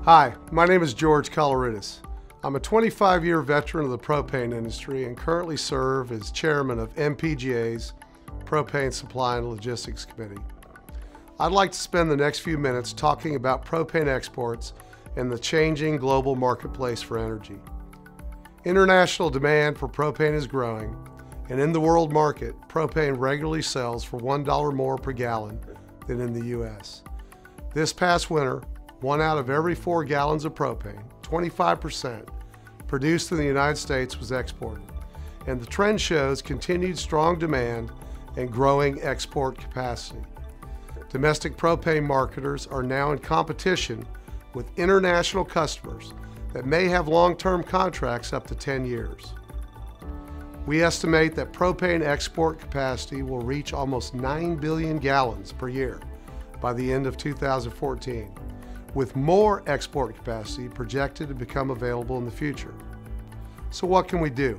Hi, my name is George Coloridis. I'm a 25-year veteran of the propane industry and currently serve as chairman of MPGA's Propane Supply and Logistics Committee. I'd like to spend the next few minutes talking about propane exports and the changing global marketplace for energy. International demand for propane is growing, and in the world market, propane regularly sells for $1 more per gallon than in the U.S. This past winter, 1 out of every 4 gallons of propane, 25%, produced in the United States was exported, and the trend shows continued strong demand and growing export capacity. Domestic propane marketers are now in competition with international customers that may have long-term contracts up to 10 years. We estimate that propane export capacity will reach almost 9 billion gallons per year by the end of 2014, with more export capacity projected to become available in the future. So what can we do?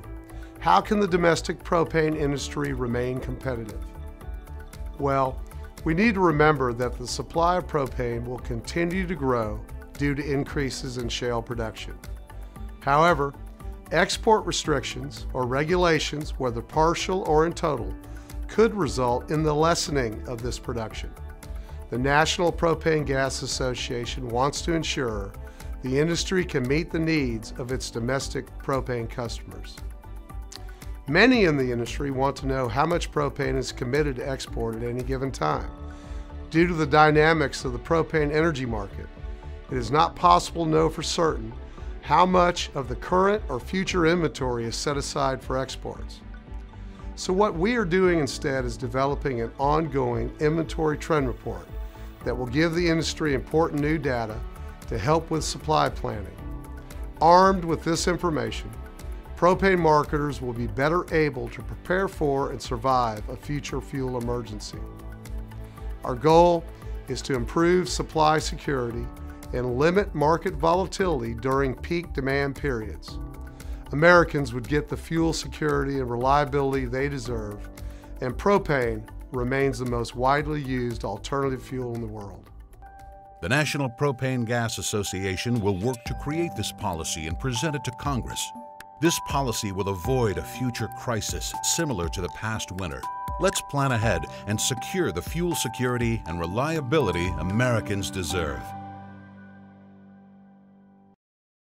How can the domestic propane industry remain competitive? Well, we need to remember that the supply of propane will continue to grow due to increases in shale production. However, export restrictions or regulations, whether partial or in total, could result in the lessening of this production. The National Propane Gas Association wants to ensure the industry can meet the needs of its domestic propane customers. Many in the industry want to know how much propane is committed to export at any given time. Due to the dynamics of the propane energy market, it is not possible to know for certain how much of the current or future inventory is set aside for exports. So what we are doing instead is developing an ongoing inventory trend report that will give the industry important new data to help with supply planning. Armed with this information, propane marketers will be better able to prepare for and survive a future fuel emergency. Our goal is to improve supply security and limit market volatility during peak demand periods. Americans would get the fuel security and reliability they deserve, and propane remains the most widely used alternative fuel in the world. The National Propane Gas Association will work to create this policy and present it to Congress. This policy will avoid a future crisis similar to the past winter. Let's plan ahead and secure the fuel security and reliability Americans deserve.